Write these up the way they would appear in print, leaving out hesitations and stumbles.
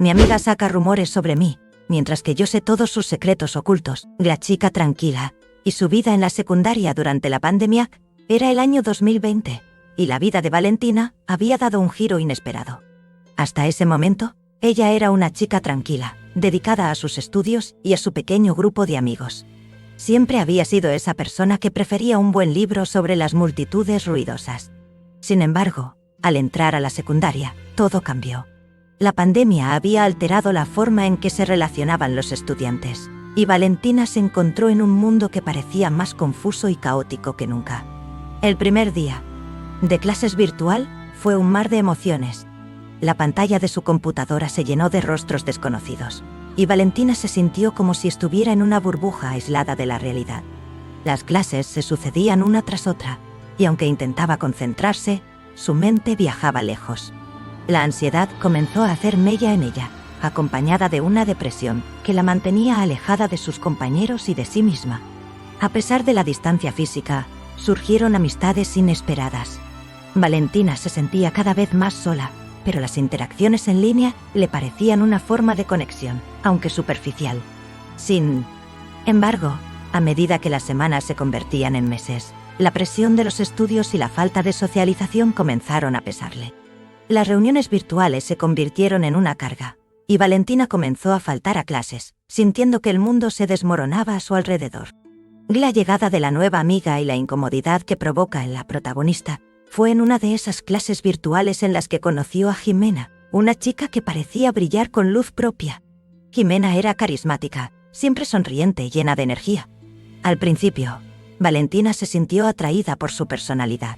Mi amiga saca rumores sobre mí, mientras que yo sé todos sus secretos ocultos. La chica tranquila. Y su vida en la secundaria durante la pandemia. Era el año 2020, y la vida de Valentina había dado un giro inesperado. Hasta ese momento, ella era una chica tranquila, dedicada a sus estudios y a su pequeño grupo de amigos. Siempre había sido esa persona que prefería un buen libro sobre las multitudes ruidosas. Sin embargo, al entrar a la secundaria, todo cambió. La pandemia había alterado la forma en que se relacionaban los estudiantes, y Valentina se encontró en un mundo que parecía más confuso y caótico que nunca. El primer día de clases virtual fue un mar de emociones. La pantalla de su computadora se llenó de rostros desconocidos, y Valentina se sintió como si estuviera en una burbuja aislada de la realidad. Las clases se sucedían una tras otra, y aunque intentaba concentrarse, su mente viajaba lejos. La ansiedad comenzó a hacer mella en ella, acompañada de una depresión que la mantenía alejada de sus compañeros y de sí misma. A pesar de la distancia física, surgieron amistades inesperadas. Valentina se sentía cada vez más sola, pero las interacciones en línea le parecían una forma de conexión, aunque superficial. Sin embargo, a medida que las semanas se convertían en meses, la presión de los estudios y la falta de socialización comenzaron a pesarle. Las reuniones virtuales se convirtieron en una carga, y Valentina comenzó a faltar a clases, sintiendo que el mundo se desmoronaba a su alrededor. La llegada de la nueva amiga y la incomodidad que provoca en la protagonista fue en una de esas clases virtuales en las que conoció a Jimena, una chica que parecía brillar con luz propia. Jimena era carismática, siempre sonriente y llena de energía. Al principio, Valentina se sintió atraída por su personalidad.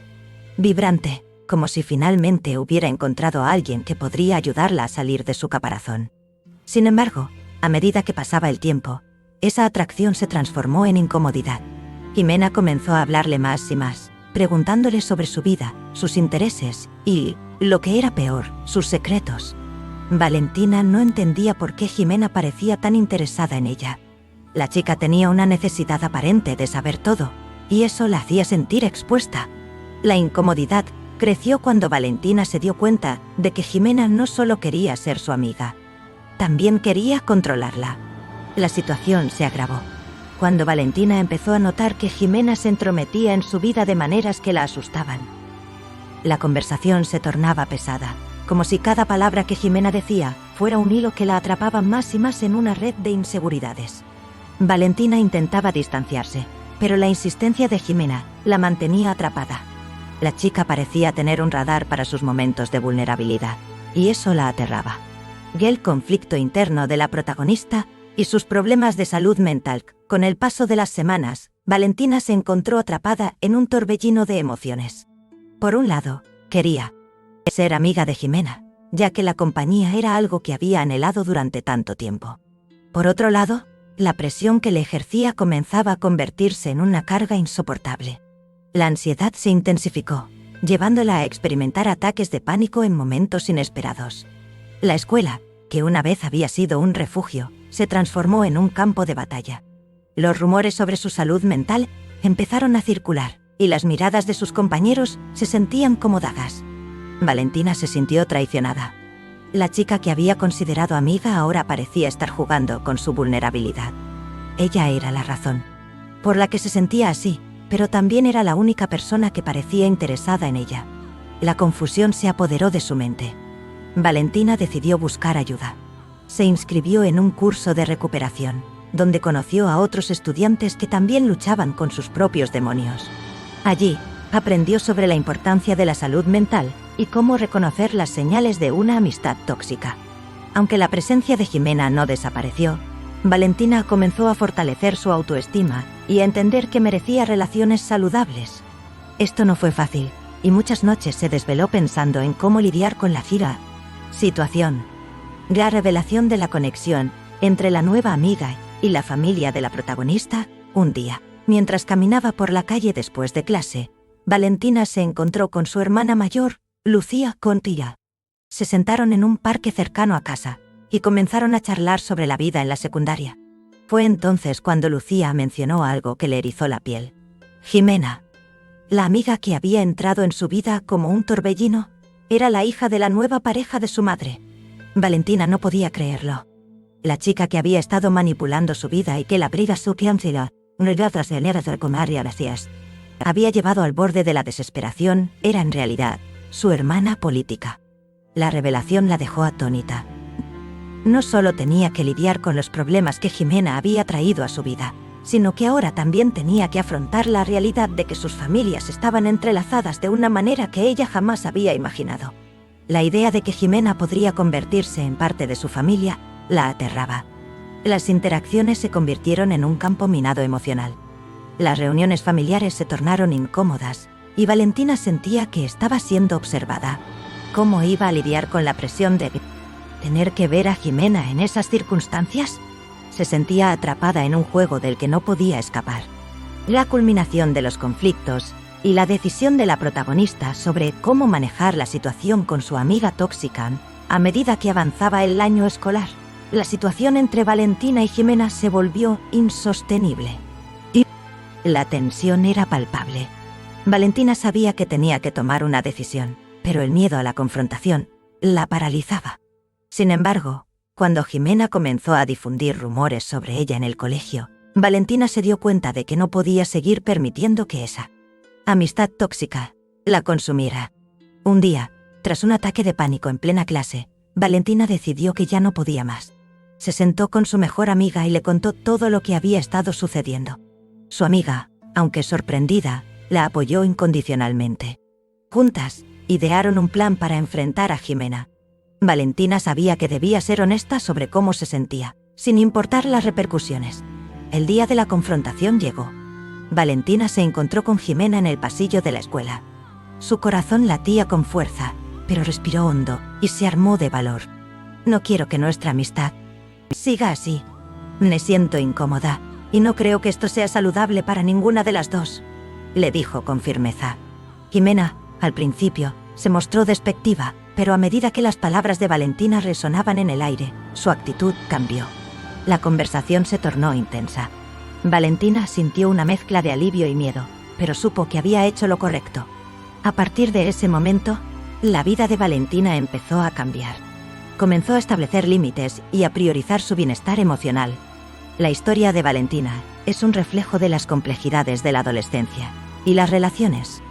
Vibrante, como si finalmente hubiera encontrado a alguien que podría ayudarla a salir de su caparazón. Sin embargo, a medida que pasaba el tiempo, esa atracción se transformó en incomodidad. Jimena comenzó a hablarle más y más, preguntándole sobre su vida, sus intereses y, lo que era peor, sus secretos. Valentina no entendía por qué Jimena parecía tan interesada en ella. La chica tenía una necesidad aparente de saber todo, y eso la hacía sentir expuesta. La incomodidad creció cuando Valentina se dio cuenta de que Jimena no solo quería ser su amiga, también quería controlarla. La situación se agravó cuando Valentina empezó a notar que Jimena se entrometía en su vida de maneras que la asustaban. La conversación se tornaba pesada, como si cada palabra que Jimena decía fuera un hilo que la atrapaba más y más en una red de inseguridades. Valentina intentaba distanciarse, pero la insistencia de Jimena la mantenía atrapada. La chica parecía tener un radar para sus momentos de vulnerabilidad, y eso la aterraba. El conflicto interno de la protagonista y sus problemas de salud mental. Con el paso de las semanas, Valentina se encontró atrapada en un torbellino de emociones. Por un lado, quería ser amiga de Jimena, ya que la compañía era algo que había anhelado durante tanto tiempo. Por otro lado, la presión que le ejercía comenzaba a convertirse en una carga insoportable. La ansiedad se intensificó, llevándola a experimentar ataques de pánico en momentos inesperados. La escuela, que una vez había sido un refugio, se transformó en un campo de batalla. Los rumores sobre su salud mental empezaron a circular, y las miradas de sus compañeros se sentían como dagas. Valentina se sintió traicionada. La chica que había considerado amiga ahora parecía estar jugando con su vulnerabilidad. Ella era la razón por la que se sentía así, pero también era la única persona que parecía interesada en ella. La confusión se apoderó de su mente. Valentina decidió buscar ayuda. Se inscribió en un curso de recuperación, donde conoció a otros estudiantes que también luchaban con sus propios demonios. Allí, aprendió sobre la importancia de la salud mental y cómo reconocer las señales de una amistad tóxica. Aunque la presencia de Jimena no desapareció, Valentina comenzó a fortalecer su autoestima y a entender que merecía relaciones saludables. Esto no fue fácil, y muchas noches se desveló pensando en cómo lidiar con la situación. La revelación de la conexión entre la nueva amiga y la familia de la protagonista. Un día, mientras caminaba por la calle después de clase, Valentina se encontró con su hermana mayor, Lucía Contilla. Se sentaron en un parque cercano a casa y comenzaron a charlar sobre la vida en la secundaria. Fue entonces cuando Lucía mencionó algo que le erizó la piel. Jimena, la amiga que había entrado en su vida como un torbellino, era la hija de la nueva pareja de su madre. Valentina no podía creerlo. La chica que había estado manipulando su vida y que la briga su había llevado al borde de la desesperación, era en realidad su hermana política. La revelación la dejó atónita. No solo tenía que lidiar con los problemas que Jimena había traído a su vida, sino que ahora también tenía que afrontar la realidad de que sus familias estaban entrelazadas de una manera que ella jamás había imaginado. La idea de que Jimena podría convertirse en parte de su familia la aterraba. Las interacciones se convirtieron en un campo minado emocional. Las reuniones familiares se tornaron incómodas y Valentina sentía que estaba siendo observada. ¿Cómo iba a lidiar con la presión de tener que ver a Jimena en esas circunstancias? Se sentía atrapada en un juego del que no podía escapar. La culminación de los conflictos y la decisión de la protagonista sobre cómo manejar la situación con su amiga tóxica a medida que avanzaba el año escolar. La situación entre Valentina y Jimena se volvió insostenible. Y la tensión era palpable. Valentina sabía que tenía que tomar una decisión, pero el miedo a la confrontación la paralizaba. Sin embargo, cuando Jimena comenzó a difundir rumores sobre ella en el colegio, Valentina se dio cuenta de que no podía seguir permitiendo que esa amistad tóxica la consumiera. Un día, tras un ataque de pánico en plena clase, Valentina decidió que ya no podía más. Se sentó con su mejor amiga y le contó todo lo que había estado sucediendo. Su amiga, aunque sorprendida, la apoyó incondicionalmente. Juntas, idearon un plan para enfrentar a Jimena. Valentina sabía que debía ser honesta sobre cómo se sentía, sin importar las repercusiones. El día de la confrontación llegó. Valentina se encontró con Jimena en el pasillo de la escuela. Su corazón latía con fuerza, pero respiró hondo y se armó de valor. No quiero que nuestra amistad siga así. Me siento incómoda y no creo que esto sea saludable para ninguna de las dos, le dijo con firmeza. Jimena, al principio, se mostró despectiva, pero a medida que las palabras de Valentina resonaban en el aire, su actitud cambió. La conversación se tornó intensa. Valentina sintió una mezcla de alivio y miedo, pero supo que había hecho lo correcto. A partir de ese momento, la vida de Valentina empezó a cambiar. Comenzó a establecer límites y a priorizar su bienestar emocional. La historia de Valentina es un reflejo de las complejidades de la adolescencia y las relaciones.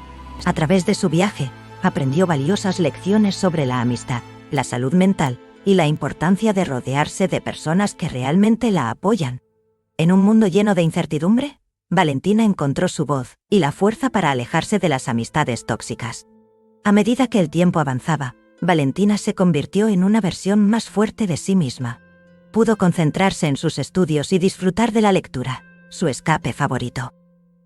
A través de su viaje, aprendió valiosas lecciones sobre la amistad, la salud mental y la importancia de rodearse de personas que realmente la apoyan. En un mundo lleno de incertidumbre, Valentina encontró su voz y la fuerza para alejarse de las amistades tóxicas. A medida que el tiempo avanzaba, Valentina se convirtió en una versión más fuerte de sí misma. Pudo concentrarse en sus estudios y disfrutar de la lectura, su escape favorito.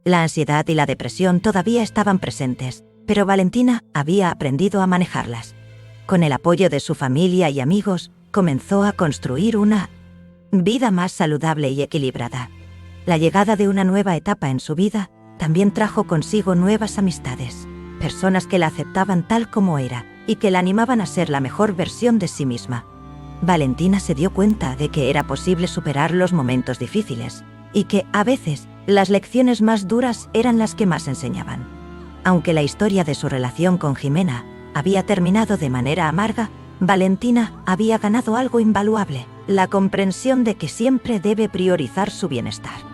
La ansiedad y la depresión todavía estaban presentes, pero Valentina había aprendido a manejarlas. Con el apoyo de su familia y amigos, comenzó a construir una vida más saludable y equilibrada. La llegada de una nueva etapa en su vida también trajo consigo nuevas amistades, personas que la aceptaban tal como era y que la animaban a ser la mejor versión de sí misma. Valentina se dio cuenta de que era posible superar los momentos difíciles y que, a veces, las lecciones más duras eran las que más enseñaban. Aunque la historia de su relación con Jimena había terminado de manera amarga, Valentina había ganado algo invaluable: la comprensión de que siempre debe priorizar su bienestar.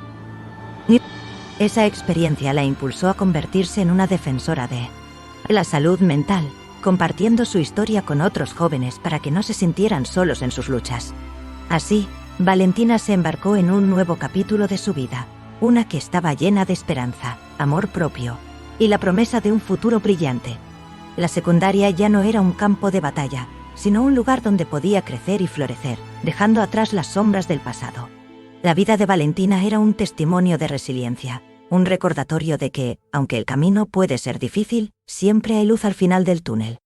Esa experiencia la impulsó a convertirse en una defensora de la salud mental, compartiendo su historia con otros jóvenes para que no se sintieran solos en sus luchas. Así, Valentina se embarcó en un nuevo capítulo de su vida, una que estaba llena de esperanza, amor propio y la promesa de un futuro brillante. La secundaria ya no era un campo de batalla, sino un lugar donde podía crecer y florecer, dejando atrás las sombras del pasado. La vida de Valentina era un testimonio de resiliencia, un recordatorio de que, aunque el camino puede ser difícil, siempre hay luz al final del túnel.